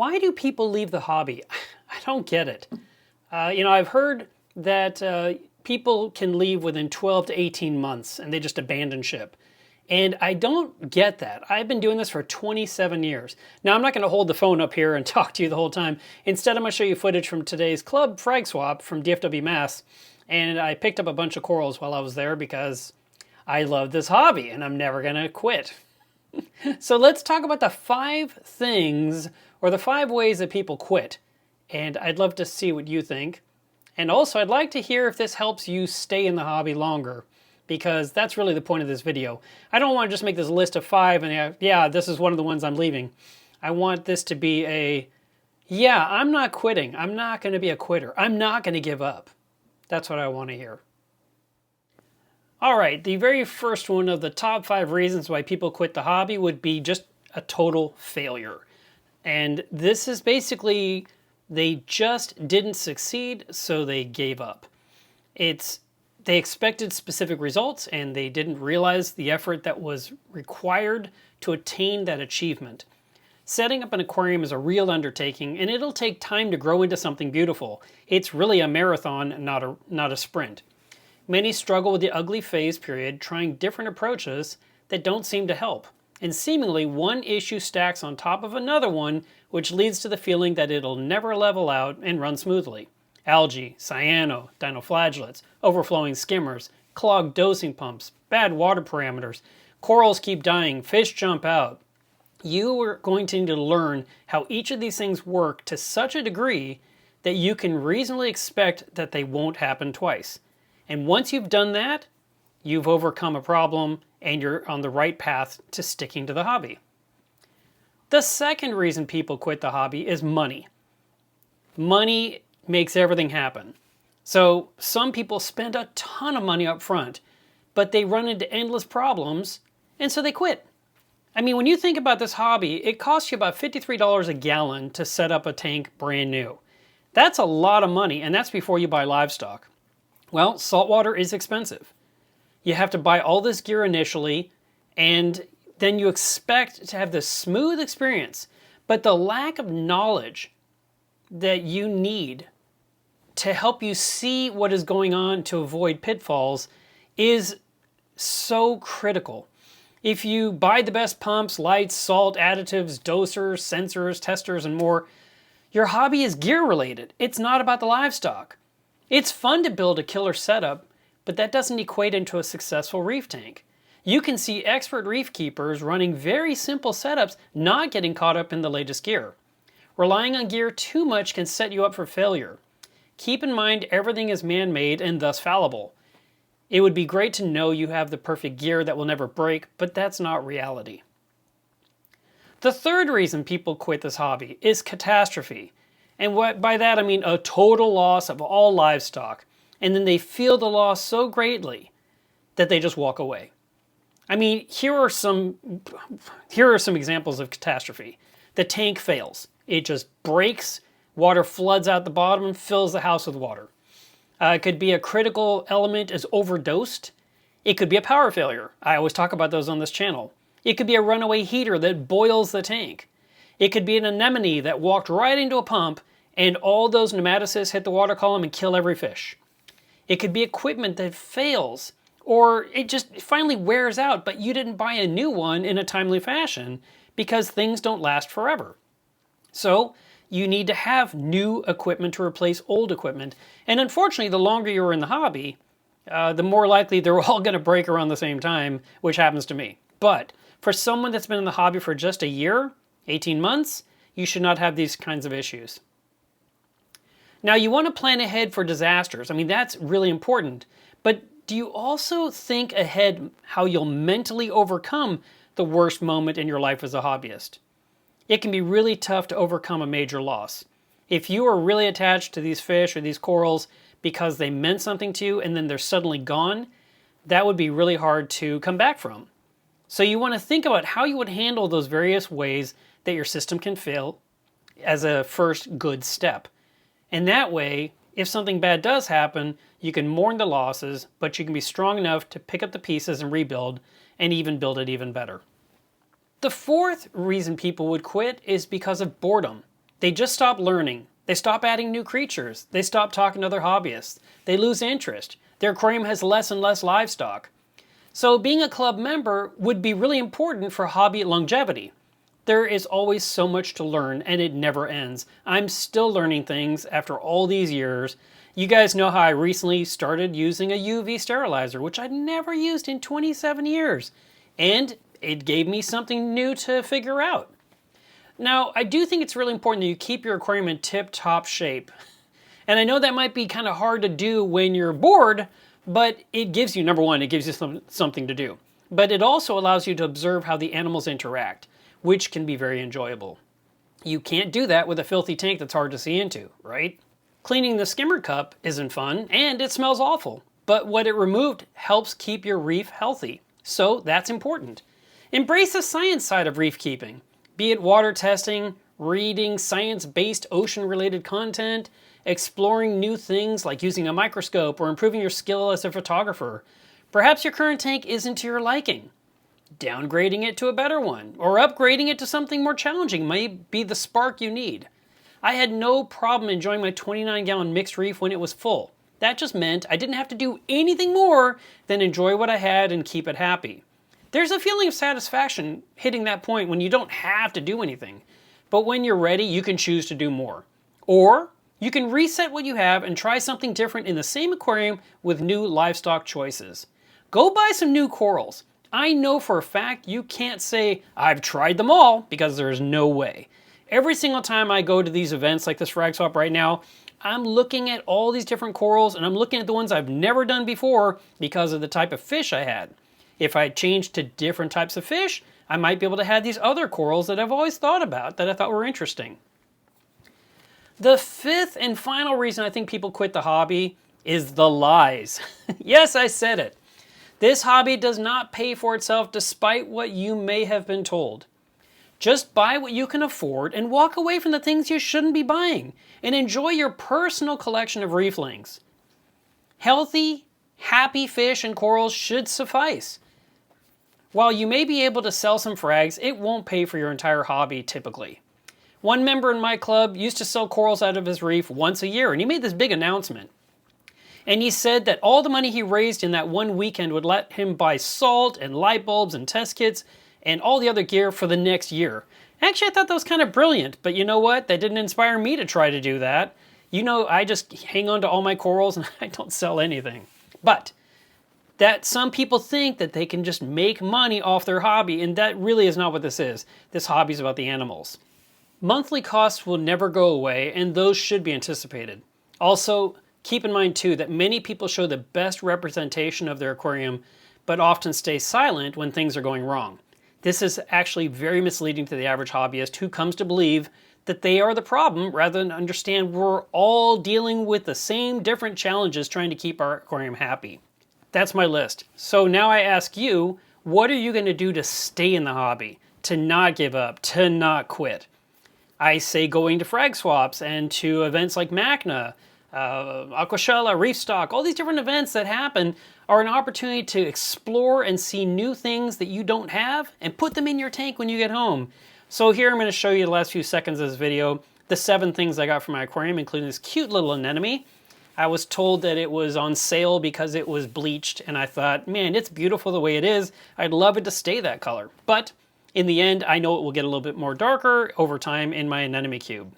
Why do people leave the hobby? I don't get it. I've heard that people can leave within 12 to 18 months and they just abandon ship. And I don't get that. I've been doing this for 27 years. Now, I'm not going to hold the phone up here and talk to you the whole time. Instead, I'm going to show you footage from today's club frag swap from DFW Mass. And I picked up a bunch of corals while I was there because I love this hobby and I'm never going to quit. So let's talk about the 5 things or the 5 ways that people quit. And I'd love to see what you think. And also, I'd like to hear if this helps you stay in the hobby longer, because that's really the point of this video. I don't want to just make this list of 5 and yeah, this is one of the ones I'm leaving. I want this to be yeah, I'm not quitting. I'm not going to be a quitter. I'm not going to give up. That's what I want to hear. All right, the very first one of the top 5 reasons why people quit the hobby would be just a total failure. And this is basically, they just didn't succeed, so they gave up. They expected specific results and they didn't realize the effort that was required to attain that achievement. Setting up an aquarium is a real undertaking and it'll take time to grow into something beautiful. It's really a marathon, not a sprint. Many struggle with the ugly phase period, trying different approaches that don't seem to help. And seemingly one issue stacks on top of another one, which leads to the feeling that it'll never level out and run smoothly. Algae, cyano, dinoflagellates, overflowing skimmers, clogged dosing pumps, bad water parameters, corals keep dying, fish jump out. You are going to need to learn how each of these things work to such a degree that you can reasonably expect that they won't happen twice. And once you've done that, you've overcome a problem and you're on the right path to sticking to the hobby. The second reason people quit the hobby is money. Money makes everything happen. So some people spend a ton of money up front, but they run into endless problems, and so they quit. I mean, when you think about this hobby, it costs you about $53 a gallon to set up a tank brand new. That's a lot of money, and that's before you buy livestock. Well, saltwater is expensive. You have to buy all this gear initially, and then you expect to have this smooth experience. But the lack of knowledge that you need to help you see what is going on to avoid pitfalls is so critical. If you buy the best pumps, lights, salt, additives, dosers, sensors, testers, and more, your hobby is gear related. It's not about the livestock. It's fun to build a killer setup, but that doesn't equate into a successful reef tank. You can see expert reef keepers running very simple setups not getting caught up in the latest gear. Relying on gear too much can set you up for failure. Keep in mind everything is man-made and thus fallible. It would be great to know you have the perfect gear that will never break, but that's not reality. The third reason people quit this hobby is catastrophe. And by that I mean a total loss of all livestock. And then they feel the loss so greatly that they just walk away. I mean, here are some examples of catastrophe. The tank fails. It just breaks, water floods out the bottom and fills the house with water. It could be a critical element is overdosed. It could be a power failure. I always talk about those on this channel. It could be a runaway heater that boils the tank. It could be an anemone that walked right into a pump and all those nematocysts hit the water column and kill every fish. It could be equipment that fails, or it just finally wears out, but you didn't buy a new one in a timely fashion because things don't last forever. So you need to have new equipment to replace old equipment. And unfortunately, the longer you're in the hobby, the more likely they're all going to break around the same time, which happens to me. But for someone that's been in the hobby for just a year, 18 months, you should not have these kinds of issues. Now, you want to plan ahead for disasters. I mean, that's really important. But do you also think ahead how you'll mentally overcome the worst moment in your life as a hobbyist? It can be really tough to overcome a major loss. If you are really attached to these fish or these corals because they meant something to you and then they're suddenly gone, that would be really hard to come back from. So you want to think about how you would handle those various ways that your system can fail as a first good step. And that way, if something bad does happen, you can mourn the losses, but you can be strong enough to pick up the pieces and rebuild, and even build it even better. The fourth reason people would quit is because of boredom. They just stop learning. They stop adding new creatures. They stop talking to other hobbyists. They lose interest. Their aquarium has less and less livestock. So being a club member would be really important for hobby longevity. There is always so much to learn, and it never ends. I'm still learning things after all these years. You guys know how I recently started using a UV sterilizer, which I'd never used in 27 years. And it gave me something new to figure out. Now, I do think it's really important that you keep your aquarium in tip-top shape. And I know that might be kind of hard to do when you're bored, but it gives you, number one, it gives you something to do. But it also allows you to observe how the animals interact, which can be very enjoyable. You can't do that with a filthy tank that's hard to see into, right? Cleaning the skimmer cup isn't fun, and it smells awful. But what it removed helps keep your reef healthy. So that's important. Embrace the science side of reef keeping. Be it water testing, reading science-based ocean-related content, exploring new things like using a microscope or improving your skill as a photographer. Perhaps your current tank isn't to your liking. Downgrading it to a better one, or upgrading it to something more challenging might be the spark you need. I had no problem enjoying my 29-gallon mixed reef when it was full. That just meant I didn't have to do anything more than enjoy what I had and keep it happy. There's a feeling of satisfaction hitting that point when you don't have to do anything. But when you're ready, you can choose to do more. Or you can reset what you have and try something different in the same aquarium with new livestock choices. Go buy some new corals. I know for a fact you can't say, I've tried them all, because there's no way. Every single time I go to these events like this frag swap right now, I'm looking at all these different corals and I'm looking at the ones I've never done before because of the type of fish I had. If I changed to different types of fish, I might be able to have these other corals that I've always thought about that I thought were interesting. The fifth and final reason I think people quit the hobby is the lies. Yes, I said it. This hobby does not pay for itself despite what you may have been told. Just buy what you can afford and walk away from the things you shouldn't be buying and enjoy your personal collection of reeflings. Healthy, happy fish and corals should suffice. While you may be able to sell some frags, it won't pay for your entire hobby typically. One member in my club used to sell corals out of his reef once a year, and he made this big announcement. And he said that all the money he raised in that one weekend would let him buy salt and light bulbs and test kits and all the other gear for the next year. Actually, I thought that was kind of brilliant, but you know what? That didn't inspire me to try to do that. You know, I just hang on to all my corals and I don't sell anything. But that some people think that they can just make money off their hobby, and that really is not what this is. This hobby is about the animals. Monthly costs will never go away, and those should be anticipated. Also, keep in mind too that many people show the best representation of their aquarium, but often stay silent when things are going wrong. This is actually very misleading to the average hobbyist who comes to believe that they are the problem rather than understand we're all dealing with the same different challenges trying to keep our aquarium happy. That's my list. So now I ask you, what are you going to do to stay in the hobby, to not give up, to not quit? I say going to frag swaps and to events like MACNA, Aquashella, Reef Stock, all these different events that happen are an opportunity to explore and see new things that you don't have and put them in your tank when you get home. So here I'm going to show you the last few seconds of this video, the 7 things I got from my aquarium, including this cute little anemone. I was told that it was on sale because it was bleached, and I thought, man, it's beautiful the way it is. I'd love it to stay that color. But in the end, I know it will get a little bit more darker over time in my anemone cube.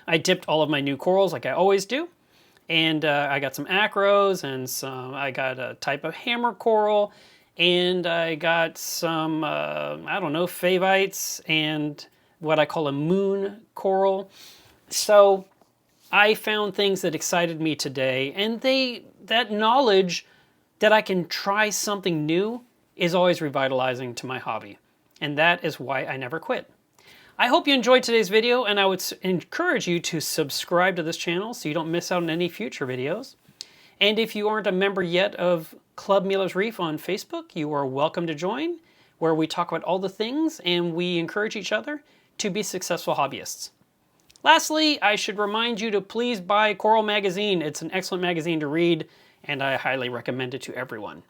I dipped all of my new corals like I always do. And I got some acros and I got a type of hammer coral, and I got some, I don't know, favites and what I call a moon coral. So I found things that excited me today, and that knowledge that I can try something new is always revitalizing to my hobby. And that is why I never quit. I hope you enjoyed today's video, and I would encourage you to subscribe to this channel so you don't miss out on any future videos. And if you aren't a member yet of Club Mueller's Reef on Facebook, you are welcome to join, where we talk about all the things and we encourage each other to be successful hobbyists. Lastly, I should remind you to please buy Coral Magazine. It's an excellent magazine to read, and I highly recommend it to everyone.